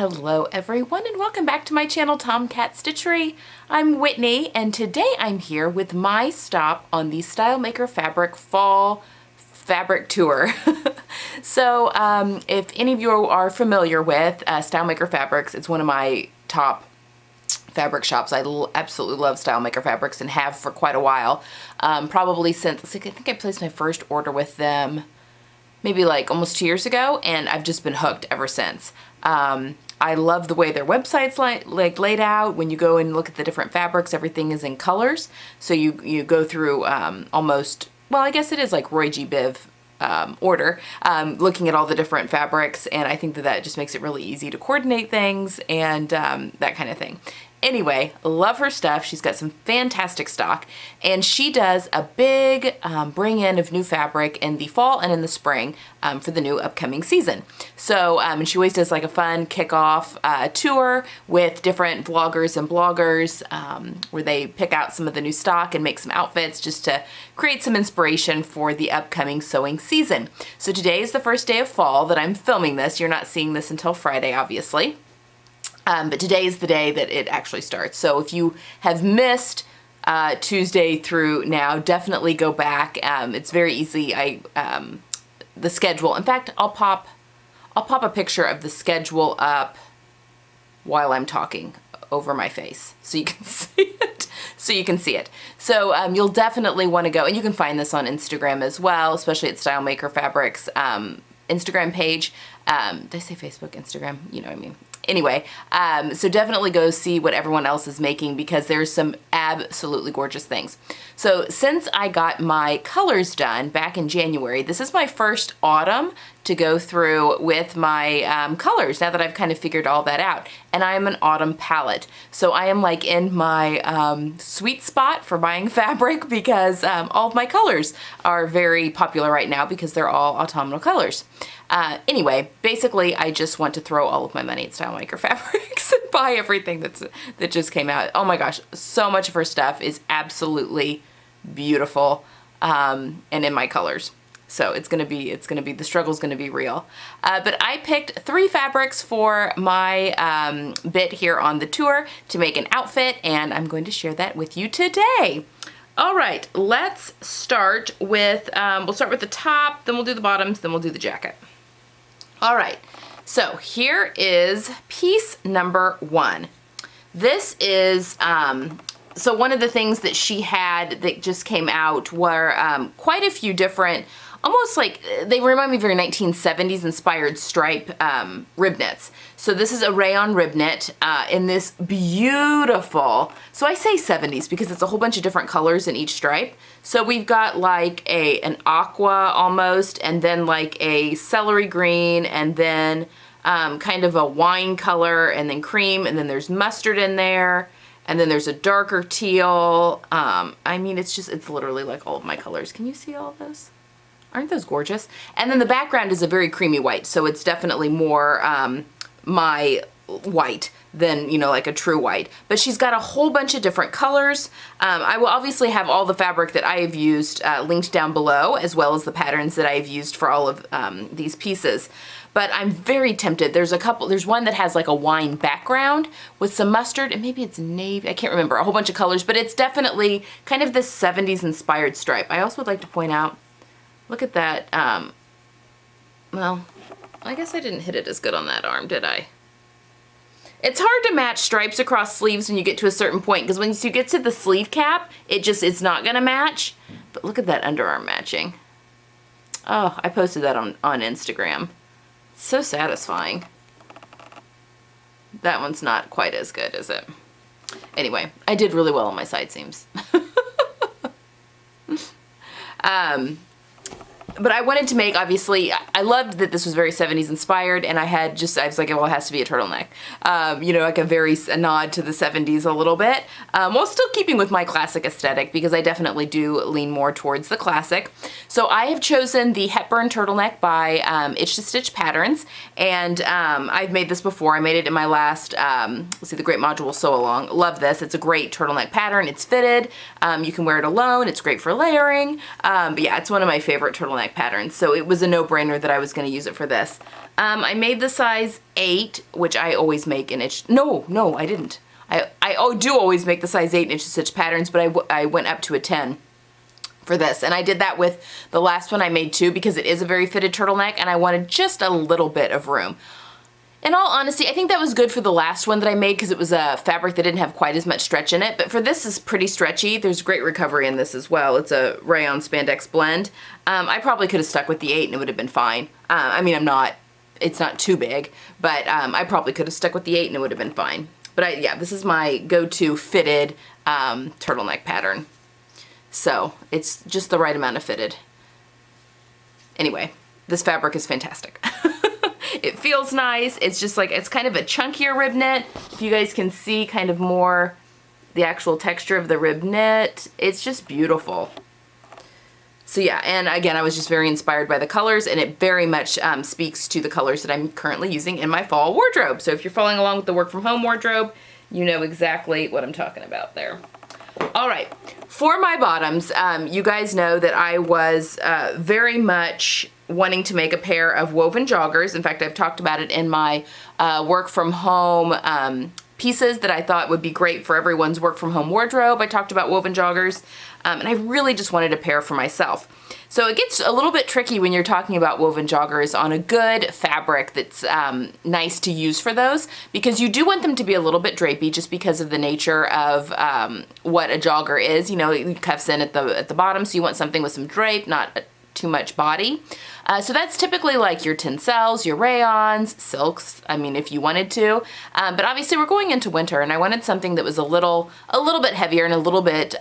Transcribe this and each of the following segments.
Hello everyone and welcome back to my channel, Tomcat Stitchery. I'm Whitney and today I'm here with my stop on the StyleMaker Fabric Fall Fabric Tour. So if any of you are familiar with StyleMaker Fabrics, it's one of my top fabric shops. I absolutely love StyleMaker Fabrics and have for quite a while. Probably since, I think I placed my first order with them maybe like almost 2 years ago, and I've just been hooked ever since. I love the way their website's like laid out. When you go and look at the different fabrics, everything is in colors. So you go through almost, well, I guess it is like Roy G. Biv order, looking at all the different fabrics, and I think that just makes it really easy to coordinate things and that kind of thing. Anyway, love her stuff. She's got some fantastic stock, and she does a big bring in of new fabric in the fall and in the spring for the new upcoming season. So, and she always does like a fun kickoff tour with different vloggers and bloggers where they pick out some of the new stock and make some outfits just to create some inspiration for the upcoming sewing season. So today is the first day of fall that I'm filming this. You're not seeing this until Friday, obviously. But today is the day that it actually starts. So if you have missed Tuesday through now, definitely go back. It's very easy. The schedule. In fact, I'll pop a picture of the schedule up while I'm talking over my face, so you can see it. So you'll definitely want to go, and you can find this on Instagram as well, especially at StyleMaker Fabrics Instagram page. Did I say Facebook, Instagram? You know what I mean. Anyway, so definitely go see what everyone else is making because there's some absolutely gorgeous things. So since I got my colors done back in January, this is my first autumn to go through with my colors now that I've kind of figured all that out. And I am an autumn palette. So I am like in my sweet spot for buying fabric because all of my colors are very popular right now because they're all autumnal colors. Anyway, basically I just want to throw all of my money at StyleMaker Fabrics and buy everything that just came out. Oh my gosh, so much of her stuff is absolutely beautiful and in my colors. So the struggle's gonna be real. But I picked 3 fabrics for my bit here on the tour to make an outfit, and I'm going to share that with you today. All right, let's start with, we'll start with the top, then we'll do the bottoms, then we'll do the jacket. All right, so here is piece number 1. This is, so one of the things that she had that just came out were quite a few different, almost like, they remind me of very 1970s inspired stripe rib knits. So this is a rayon rib knit in this beautiful, so I say 70s because it's a whole bunch of different colors in each stripe. So we've got like an aqua almost, and then like a celery green, and then kind of a wine color, and then cream, and then there's mustard in there. And then there's a darker teal. I mean, it's literally like all of my colors. Can you see all of those? Aren't those gorgeous? And then the background is a very creamy white, so it's definitely more my white than, you know, like a true white. But she's got a whole bunch of different colors. I will obviously have all the fabric that I have used linked down below, as well as the patterns that I've used for all of these pieces. But I'm very tempted. There's one that has like a wine background with some mustard, and maybe it's navy, I can't remember, a whole bunch of colors, but it's definitely kind of this 70s inspired stripe. I also would like to point out, look at that, well, I guess I didn't hit it as good on that arm, did I? It's hard to match stripes across sleeves when you get to a certain point, because once you get to the sleeve cap, it's not gonna match. But look at that underarm matching. Oh, I posted that on Instagram. It's so satisfying. That one's not quite as good, is it? Anyway, I did really well on my side seams. But I wanted to make, obviously, I loved that this was very 70s inspired, and I was like, well, it has to be a turtleneck. You know, like a nod to the 70s a little bit, while still keeping with my classic aesthetic, because I definitely do lean more towards the classic. So I have chosen the Hepburn turtleneck by Itch to Stitch Patterns, and I've made this before. I made it in my last, let's see, the Great Module Sew Along. Love this. It's a great turtleneck pattern. It's fitted. You can wear it alone. It's great for layering. But yeah, it's one of my favorite turtlenecks. turtleneck pattern. So it was a no-brainer that I was going to use it for this. I made the size 8, which I always make in itch. No, I didn't. I do always make the size 8 inch stitch patterns, but I went up to a 10 for this. And I did that with the last one I made too, because it is a very fitted turtleneck and I wanted just a little bit of room. In all honesty, I think that was good for the last one that I made because it was a fabric that didn't have quite as much stretch in it, but for this is pretty stretchy. There's great recovery in this as well. It's a rayon spandex blend. I probably could have stuck with the 8 and it would have been fine. I mean, it's not too big, but I probably could have stuck with the 8 and it would have been fine. But yeah, this is my go-to fitted turtleneck pattern. So it's just the right amount of fitted. Anyway, this fabric is fantastic. It feels nice. It's just like, it's kind of a chunkier rib knit. If you guys can see kind of more the actual texture of the rib knit, it's just beautiful. So yeah, and again, I was just very inspired by the colors, and it very much speaks to the colors that I'm currently using in my fall wardrobe. So if you're following along with the work from home wardrobe, you know exactly what I'm talking about there. All right, for my bottoms, you guys know that I was very much wanting to make a pair of woven joggers. In fact, I've talked about it in my work from home pieces that I thought would be great for everyone's work from home wardrobe. I talked about woven joggers, and I really just wanted a pair for myself. So it gets a little bit tricky when you're talking about woven joggers on a good fabric that's nice to use for those, because you do want them to be a little bit drapey just because of the nature of what a jogger is. You know, it cuffs in at the bottom, so you want something with some drape, not too much body. So that's typically like your tencels, your rayons, silks, I mean, if you wanted to. But obviously we're going into winter and I wanted something that was a little bit heavier and a little bit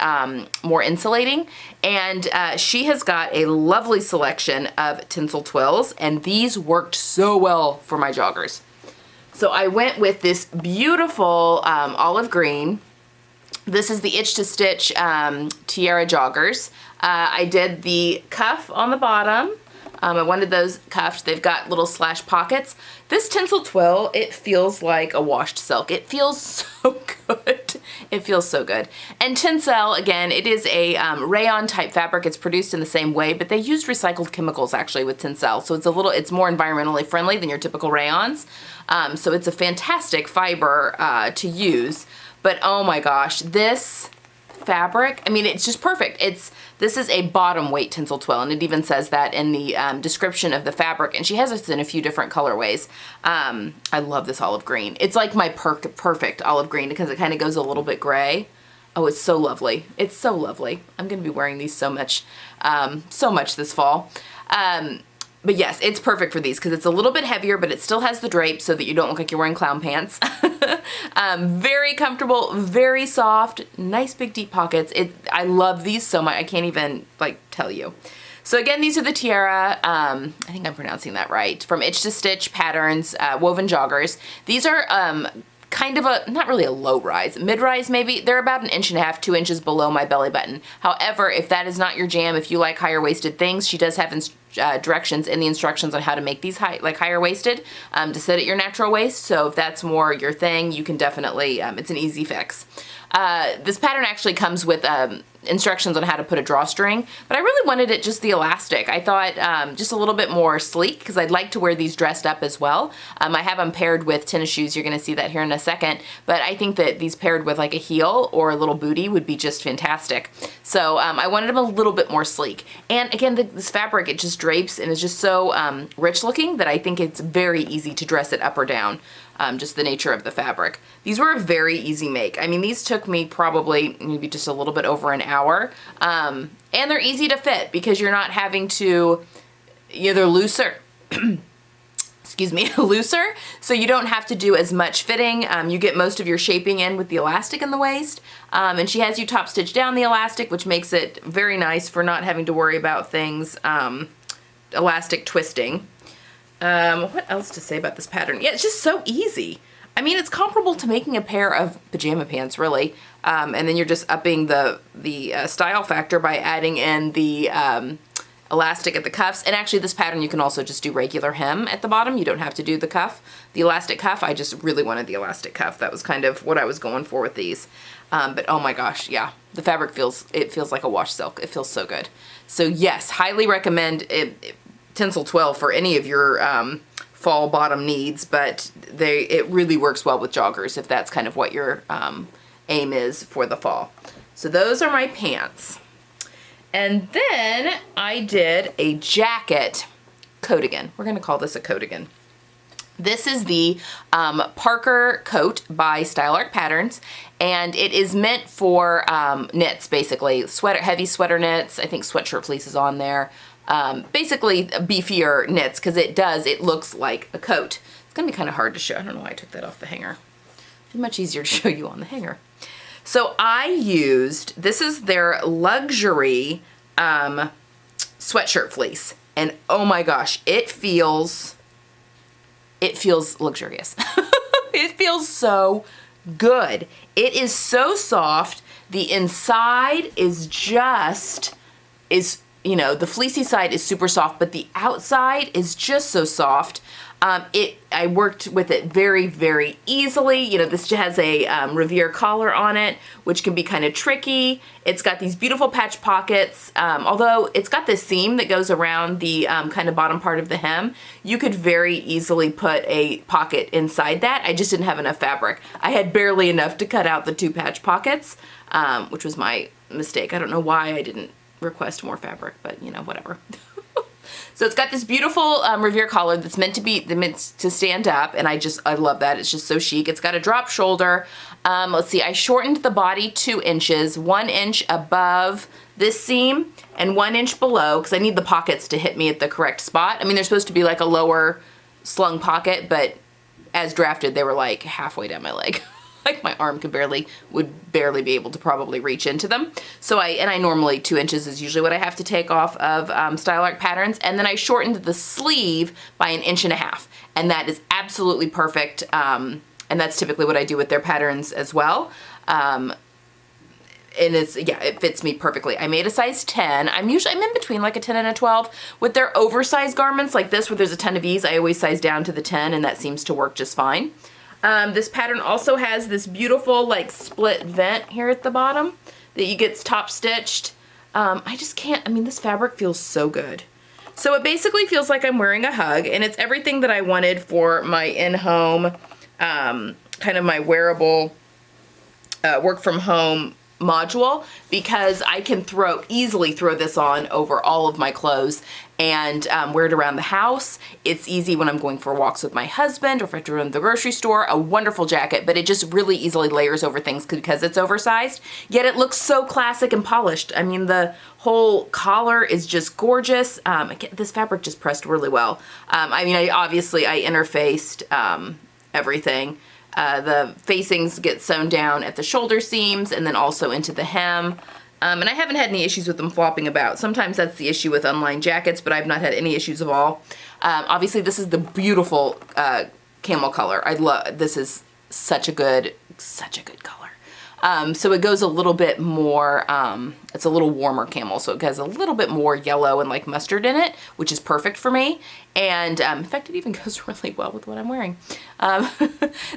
more insulating. And she has got a lovely selection of tinsel twills, and these worked so well for my joggers. So I went with this beautiful olive green. This is the Itch to Stitch Tiara joggers. I did the cuff on the bottom. I wanted those cuffed. They've got little slash pockets. This tinsel twill, it feels like a washed silk. It feels so good. It feels so good. And Tencel, again, it is a rayon type fabric. It's produced in the same way, but they used recycled chemicals actually with Tencel. So it's more environmentally friendly than your typical rayons. So it's a fantastic fiber to use. But oh my gosh, this fabric, I mean, it's just perfect. This is a bottom weight tinsel twill, and it even says that in the description of the fabric, and she has this in a few different colorways. I love this olive green. It's like my perfect olive green because it kind of goes a little bit gray. Oh, it's so lovely. It's so lovely. I'm going to be wearing these so much this fall. But yes, it's perfect for these because it's a little bit heavier, but it still has the drape so that you don't look like you're wearing clown pants. Very comfortable, very soft, nice big deep pockets. I love these so much. I can't even like tell you. So again, these are the Tiara, I think I'm pronouncing that right, from Itch to Stitch Patterns woven joggers. These are kind of not really a low rise, mid-rise maybe. They're about 1.5 inches, 2 inches below my belly button. However, if that is not your jam, if you like higher waisted things, she does have directions in the instructions on how to make these higher waisted to sit at your natural waist. So if that's more your thing, you can definitely, it's an easy fix. This pattern actually comes with instructions on how to put a drawstring, but I really wanted it just the elastic. I thought just a little bit more sleek because I'd like to wear these dressed up as well. I have them paired with tennis shoes. You're going to see that here in a second, but I think that these paired with like a heel or a little bootie would be just fantastic. So I wanted them a little bit more sleek. And again, this fabric, it just drapes and is just so rich looking that I think it's very easy to dress it up or down. Just the nature of the fabric. These were a very easy make. I mean, these took me probably maybe just a little bit over an hour. And they're easy to fit because you're not having to either looser, excuse me, looser, so you don't have to do as much fitting. You get most of your shaping in with the elastic in the waist. And she has you top stitch down the elastic, which makes it very nice for not having to worry about things elastic twisting. What else to say about this pattern? Yeah, it's just so easy. I mean, it's comparable to making a pair of pajama pants, really. And then you're just upping the style factor by adding in the elastic at the cuffs. And actually this pattern you can also just do regular hem at the bottom. You don't have to do the cuff, the elastic cuff. I just really wanted the elastic cuff. That was kind of what I was going for with these. But oh my gosh, yeah, the fabric feels like a wash silk. It feels so good. So yes, highly recommend Tencel 12 for any of your fall bottom needs, but it really works well with joggers if that's kind of what your aim is for the fall. So those are my pants. And then I did a jacket coatigan. We're gonna call this a coatigan. This is the Parker coat by StyleMaker Patterns, and it is meant for knits, basically. Heavy sweater knits. I think sweatshirt fleece is on there. Basically beefier knits, because it looks like a coat. It's gonna be kind of hard to show. I don't know why I took that off the hanger. It's much easier to show you on the hanger. So I used, this is their luxury sweatshirt fleece, and oh my gosh, it feels luxurious. It feels so good. It is so soft. The inside is you know, the fleecy side is super soft, but the outside is just so soft. I worked with it very, very easily. You know, this has a Revere collar on it, which can be kind of tricky. It's got these beautiful patch pockets. Although it's got this seam that goes around the kind of bottom part of the hem, you could very easily put a pocket inside that. I just didn't have enough fabric. I had barely enough to cut out the 2 patch pockets, which was my mistake. I don't know why I didn't request more fabric, but you know, whatever. So it's got this beautiful Revere collar that's meant to stand up, and I love that. It's just so chic. It's got a drop shoulder. Let's see, I shortened the body 2 inches, 1 inch above this seam and 1 inch below, because I need the pockets to hit me at the correct spot. I mean, they're supposed to be like a lower slung pocket, but as drafted, they were like halfway down my leg. Like my arm would barely be able to probably reach into them. So I normally 2 inches is usually what I have to take off of StyleMaker Patterns. And then I shortened the sleeve by 1.5 inches. And that is absolutely perfect. And that's typically what I do with their patterns as well. And it fits me perfectly. I made a size 10. I'm in between like a 10 and a 12. With their oversized garments like this, where there's a ton of ease, I always size down to the 10, and that seems to work just fine. This pattern also has this beautiful like split vent here at the bottom that you get top stitched. This fabric feels so good. So it basically feels like I'm wearing a hug, and it's everything that I wanted for my in-home, kind of my wearable work from home module, because I can easily throw this on over all of my clothes and wear it around the house. It's easy when I'm going for walks with my husband, or if I have to run to the grocery store. A wonderful jacket, but it just really easily layers over things because it's oversized, yet it looks so classic and polished. I mean, the whole collar is just gorgeous. This fabric just pressed really well. Obviously I interfaced everything. The facings get sewn down at the shoulder seams and then also into the hem. And I haven't had any issues with them flopping about. Sometimes that's the issue with unlined jackets, but I've not had any issues at all. Obviously this is the beautiful camel color. This is such a good color. So it goes a little bit more, it's a little warmer camel, so it has a little bit more yellow and like mustard in it, which is perfect for me. And in fact, it even goes really well with what I'm wearing.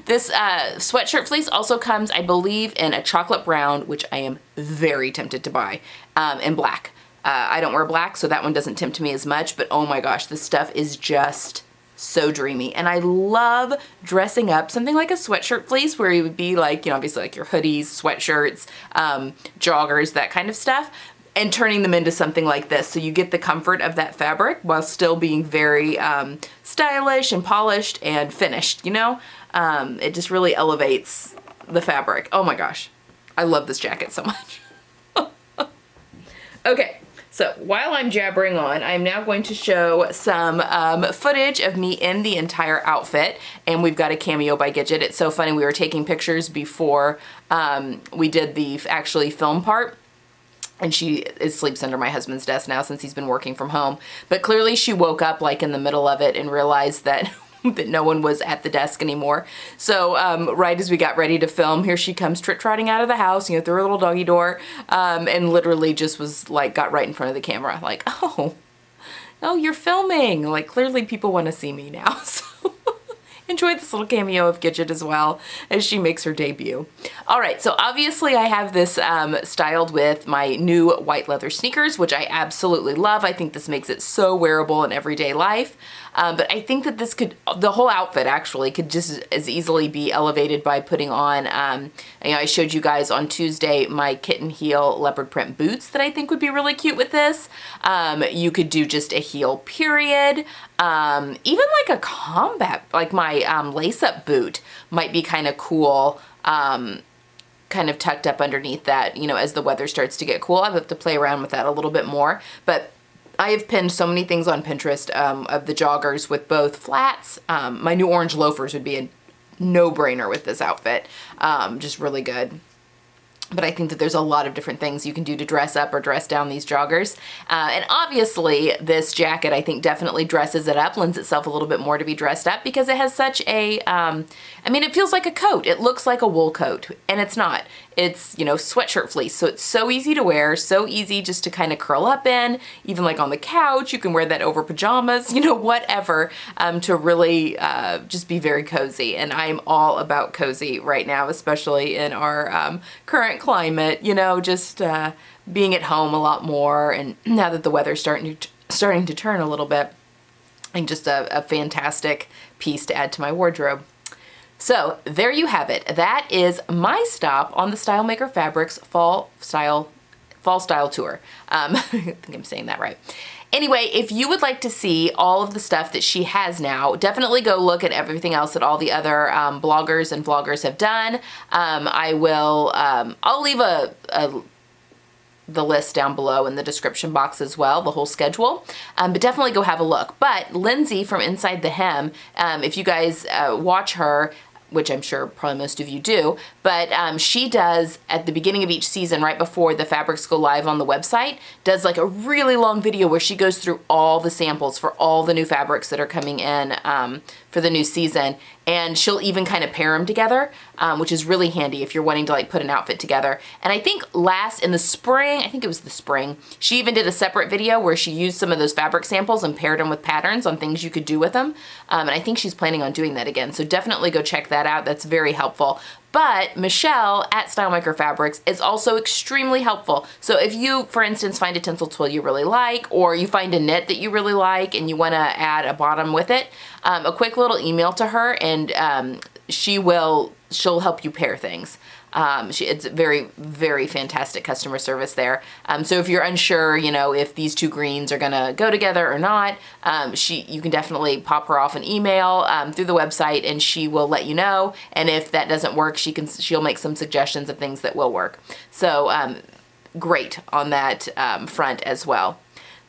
This sweatshirt fleece also comes, I believe, in a chocolate brown, which I am very tempted to buy, and black. I don't wear black, so that one doesn't tempt me as much, but oh my gosh, this stuff is just so dreamy. And I love dressing up something like a sweatshirt fleece, where you would be like, you know, obviously like your hoodies, sweatshirts, joggers, that kind of stuff, and turning them into something like this. So you get the comfort of that fabric while still being very stylish and polished and finished, you know? It just really elevates the fabric. Oh my gosh, I love this jacket so much. Okay. So while I'm jabbering on, I'm now going to show some footage of me in the entire outfit, and we've got a cameo by Gidget. It's so funny, we were taking pictures before we did the actually film part, and she sleeps under my husband's desk now since he's been working from home. But clearly she woke up like in the middle of it and realized that that no one was at the desk anymore. So right as we got ready to film, here she comes trot-trotting out of the house, you know, through her little doggy door, and literally just was like, got right in front of the camera, like, oh, Oh, you're filming. Like, clearly people want to see me now. So enjoy this little cameo of Gidget as well as she makes her debut. All right, so obviously I have this styled with my new white leather sneakers, which I absolutely love. I think this makes it so wearable in everyday life. But I think that this could, the whole outfit actually could just as easily be elevated by putting on, you know, I showed you guys on Tuesday my kitten heel leopard print boots that I think would be really cute with this. You could do just a heel period. Even like a combat, like my lace-up boot might be kind of cool, kind of tucked up underneath that, you know, as the weather starts to get cool. I have to play around with that a little bit more, but I have pinned so many things on Pinterest of the joggers with both flats. My new orange loafers would be a no-brainer with this outfit. Just really good. But I think that there's a lot of different things you can do to dress up or dress down these joggers. And obviously this jacket I think definitely dresses it up, lends itself a little bit more to be dressed up because it has such a, I mean, it feels like a coat. It looks like a wool coat, and it's not. It's, you know, sweatshirt fleece. So it's so easy to wear, so easy just to kind of curl up in, even like on the couch. You can wear that over pajamas, you know, whatever, to really just be very cozy. And I'm all about cozy right now, especially in our current climate, you know, just being at home a lot more. And now that the weather's starting to turn a little bit, and just a fantastic piece to add to my wardrobe. So there you have it. That is my stop on the StyleMaker Fabrics Fall Style Tour. I think I'm saying that right. Anyway, if you would like to see all of the stuff that she has now, definitely go look at everything else that all the other bloggers and vloggers have done. I'll leave the list down below in the description box as well, the whole schedule, but definitely go have a look. But Lindsay from Inside the Hem, if you guys watch her, which I'm sure probably most of you do, but she does at the beginning of each season, right before the fabrics go live on the website, does like a really long video where she goes through all the samples for all the new fabrics that are coming in for the new season. And she'll even kind of pair them together, which is really handy if you're wanting to like put an outfit together. And I think in the spring, I think it was the spring, she even did a separate video where she used some of those fabric samples and paired them with patterns on things you could do with them. And I think she's planning on doing that again. So definitely go check that out. That's very helpful. But Michelle at StyleMaker Fabrics is also extremely helpful. So if you, for instance, find a tinsel twill you really like, or you find a knit that you really like and you want to add a bottom with it, a quick little email to her and she'll help you pair things. It's very, very fantastic customer service there. So if you're unsure, you know, if these two greens are gonna go together or not, you can definitely pop her off an email through the website and she will let you know. And if that doesn't work, she'll make some suggestions of things that will work. So great on that front as well.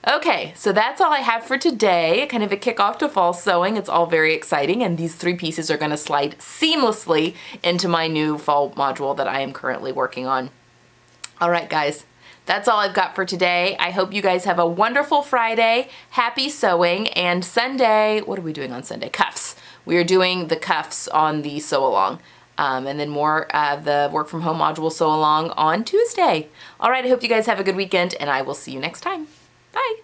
Okay, so that's all I have for today, kind of a kickoff to fall sewing. It's all very exciting, and these 3 pieces are going to slide seamlessly into my new fall module that I am currently working on. All right, guys, that's all I've got for today. I hope you guys have a wonderful Friday, happy sewing, and Sunday, what are we doing on Sunday? Cuffs. We are doing the cuffs on the sew along. And then more of the work from home module sew along on Tuesday. All right, I hope you guys have a good weekend, and I will see you next time. Bye.